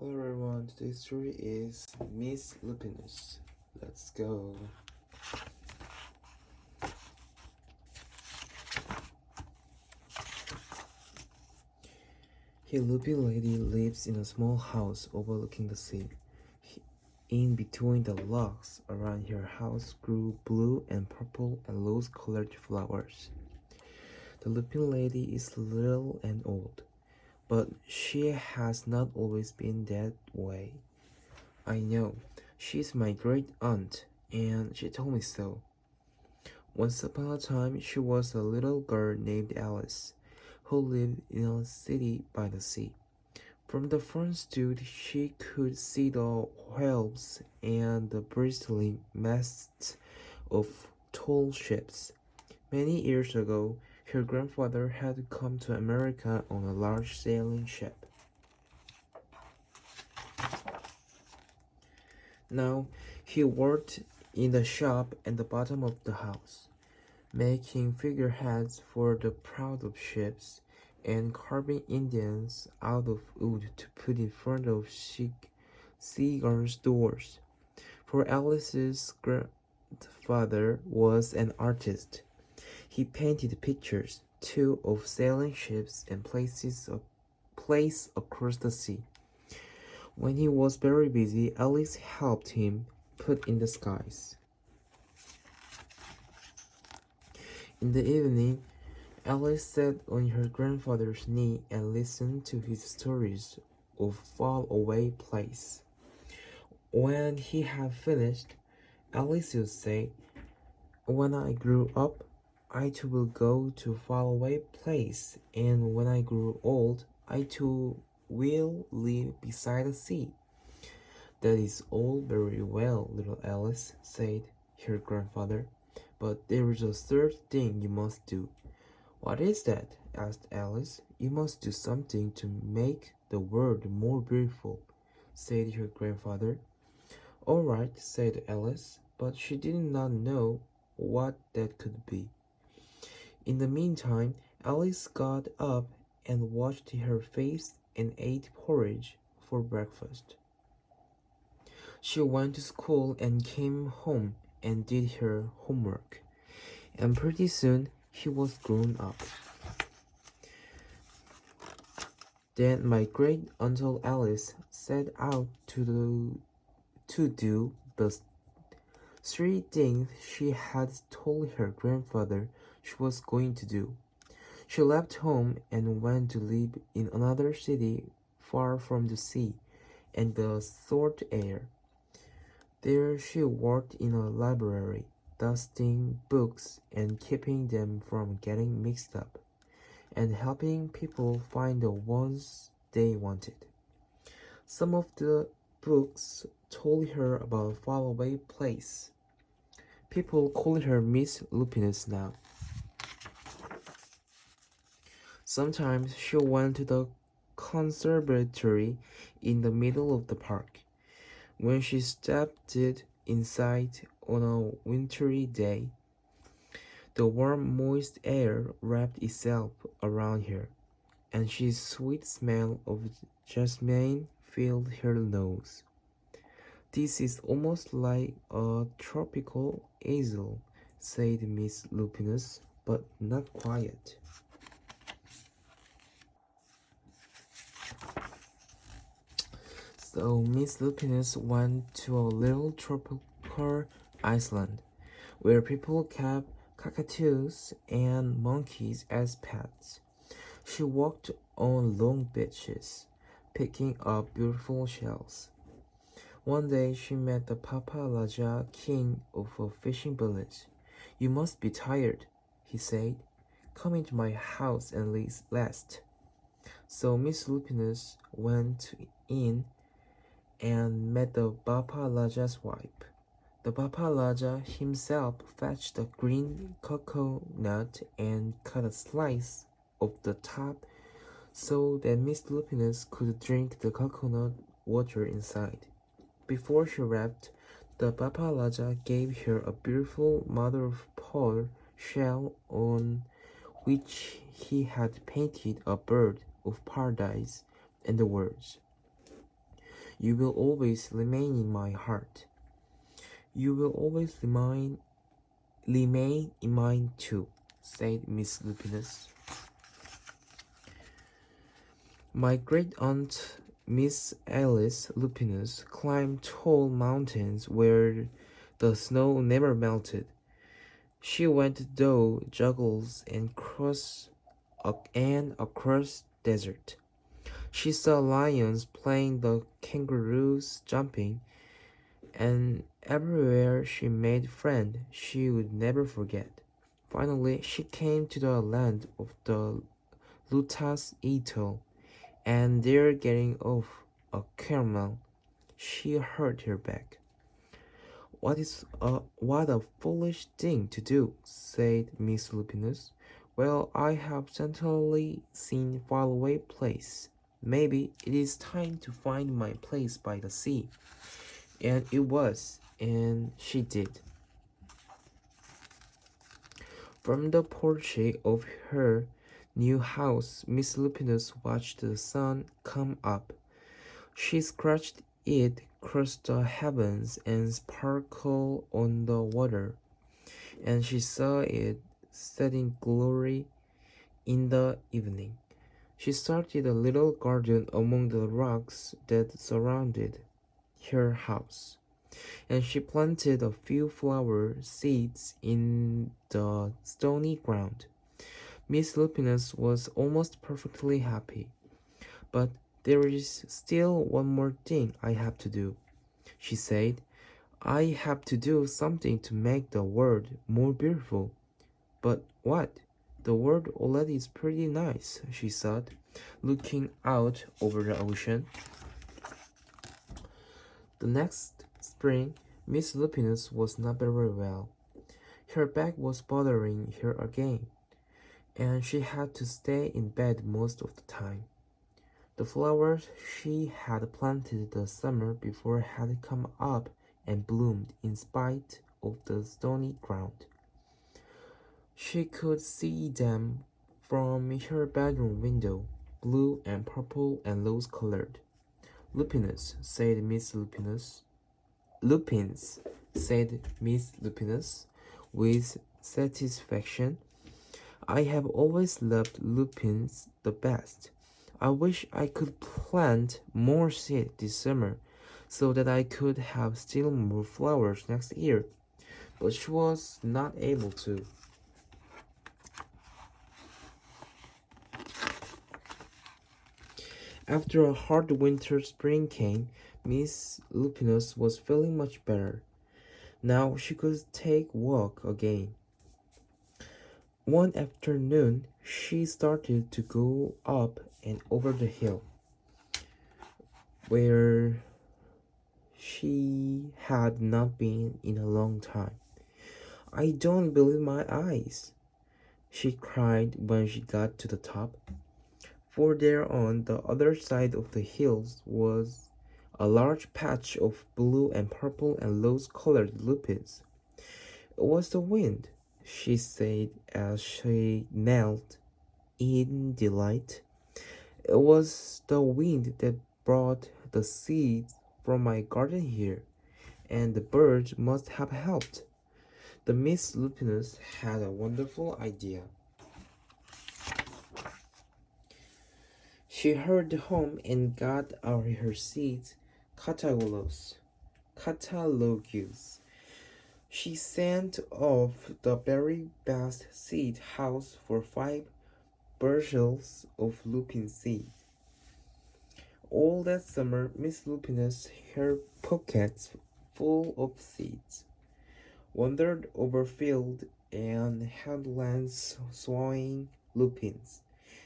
Hello everyone, today's story is Miss Lupinus. Let's go. A Lupin lady lives in a small house overlooking the sea. In between the logs around her house grew blue and purple and rose-colored flowers. The Lupin lady is little and old, but she has not always been that way. I know, she's my great aunt, and she told me so. Once upon a time, she was a little girl named Alice, who lived in a city by the sea. From the front stoop, she could see the whales and the bristling masts of tall ships. Many years ago, her grandfather had come to America on a large sailing ship. Now, he worked in the shop at the bottom of the house, making figureheads for the proud of ships and carving Indians out of wood to put in front of seagulls' doors. For Alice's grandfather was an artist. He painted pictures, too, of sailing ships and places across the sea. When he was very busy, Alice helped him put in the skies. In the evening, Alice sat on her grandfather's knee and listened to his stories of far-away places. When he had finished, Alice would say, "When I grow up, I too will go to a faraway place, and when I grow old, I too will live beside the sea." "That is all very well, little Alice," said her grandfather, "but there is a third thing you must do." "What is that?" asked Alice. "You must do something to make the world more beautiful," said her grandfather. "All right," said Alice, but she did not know what that could be. In the meantime, Alice got up and washed her face and ate porridge for breakfast. She went to school and came home and did her homework, and pretty soon she was grown up. Then my great-uncle Alice set out to do the three things she had told her grandfather she was going to do. She left home and went to live in another city far from the sea and the salt air. There she worked in a library, dusting books and keeping them from getting mixed up, and helping people find the ones they wanted. Some of the books told her about a faraway place. People call her Miss Lupinus now. Sometimes she went to the conservatory in the middle of the park. When she stepped inside on a wintry day, the warm, moist air wrapped itself around her, and the sweet smell of jasmine filled her nose. "This is almost like a tropical easel," said Miss Lupinus, "but not quite." So Miss Lupinus went to a little tropical island, where people kept cockatoos and monkeys as pets. She walked on long beaches, picking up beautiful shells. One day she met the Papalaja, king of a fishing village. "You must be tired," he said. "Come into my house and rest." So Miss Lupinus went in and met the Papalaja's wife. The Papalaja himself fetched a green coconut and cut a slice of the top so that Miss Lupinus could drink the coconut water inside. Before she left, the Papalaja gave her a beautiful mother-of-pearl shell on which he had painted a bird of paradise and the words, You will always remain in my heart. You will always remain in mine too, said Miss Lupinus. My great-aunt, Miss Alice Lupinus, climbed tall mountains where the snow never melted. She went doe juggles and across desert. She saw lions playing, the kangaroos jumping, and everywhere she made friends she would never forget. Finally, she came to the land of the Lutas Ito, and there getting off a camel, she hurt her back. What a foolish thing to do, said Miss Lupinus. Well, I have certainly seen faraway place. Maybe it is time to find my place by the sea. And it was, and she did. From the porch of her new house, Miss Lupinus watched the sun come up. She scratched it cross the heavens and sparkle on the water, and she saw it set in glory in the evening. She started a little garden among the rocks that surrounded her house, and she planted a few flower seeds in the stony ground. Miss Lupinus was almost perfectly happy. But there is still one more thing I have to do, she said. I have to do something to make the world more beautiful. But what? The world already is pretty nice, she thought, looking out over the ocean. The next spring, Miss Lupinus was not very well. Her back was bothering her again, and she had to stay in bed most of the time. The flowers she had planted the summer before had come up and bloomed in spite of the stony ground. She could see them from her bedroom window, blue and purple and rose-colored. Lupinus, said Miss Lupinus. Lupins, said Miss Lupinus, with satisfaction. I have always loved lupins the best. I wish I could plant more seed this summer, so that I could have still more flowers next year. But she was not able to. After a hard winter, spring came. Miss Lupinus was feeling much better. Now she could take walk again. One afternoon, she started to go up and over the hill, where she had not been in a long time. I don't believe my eyes, she cried when she got to the top. For there on the other side of the hills was a large patch of blue and purple and rose-colored lupins. It was the wind, she said as she knelt in delight. It was the wind that brought the seeds from my garden here, and the birds must have helped. The Miss Lupinus had a wonderful idea. She hurried home and got out her seeds, catalogus. She sent off the very best seed house for 5 bushels of lupin seed. All that summer, Miss Lupinus, her pockets full of seeds, wandered over field and headlands sowing lupins.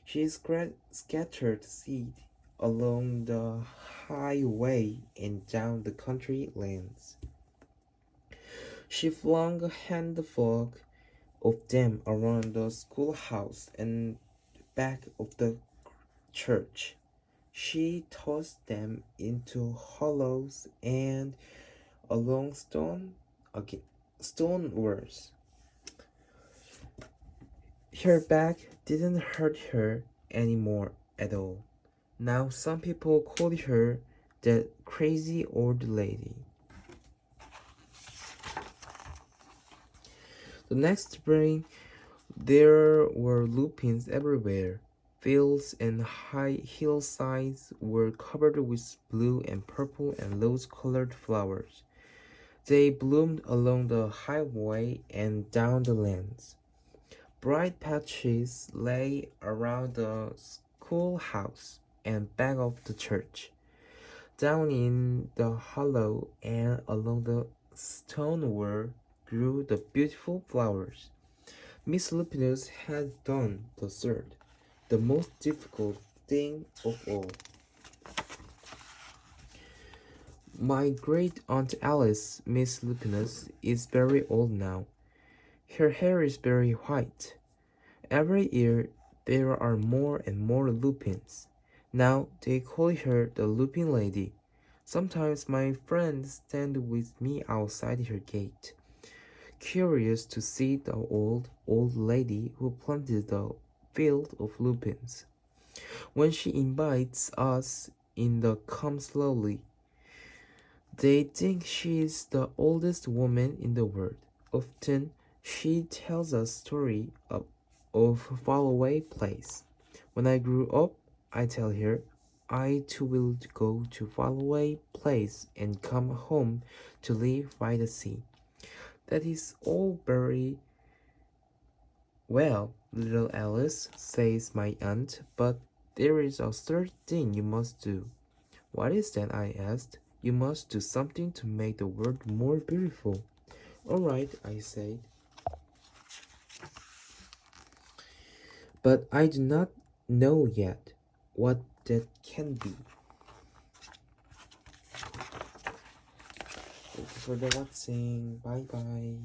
She scattered seed along the highway and down the country lanes. She flung a handful of them around the schoolhouse and back of the church. She tossed them into hollows and along stone walls. Her back didn't hurt her any more at all. Now some people called her that crazy old lady. The next spring, there were lupins everywhere. Fields and high hillsides were covered with blue and purple and rose-colored flowers. They bloomed along the highway and down the lanes. Bright patches lay around the schoolhouse and back of the church. Down in the hollow and along the stone wall grew the beautiful flowers. Miss Lupinus had done the third, the most difficult thing of all. My great aunt Alice, Miss Lupinus, is very old now. Her hair is very white. Every year there are more and more lupins. Now they call her the Lupin Lady. Sometimes my friends stand with me outside her gate, curious to see the old lady who planted the field of lupins. When she invites us in to come slowly, they think she is the oldest woman in the world. Often she tells us story of faraway place. When I grew up, I tell her, I too will go to faraway place and come home to live by the sea. That is all very well, little Alice, says my aunt, but there is a third thing you must do. What is that? I asked. You must do something to make the world more beautiful. All right, I said. But I do not know yet what that can be. Thank you for the watching. Bye bye.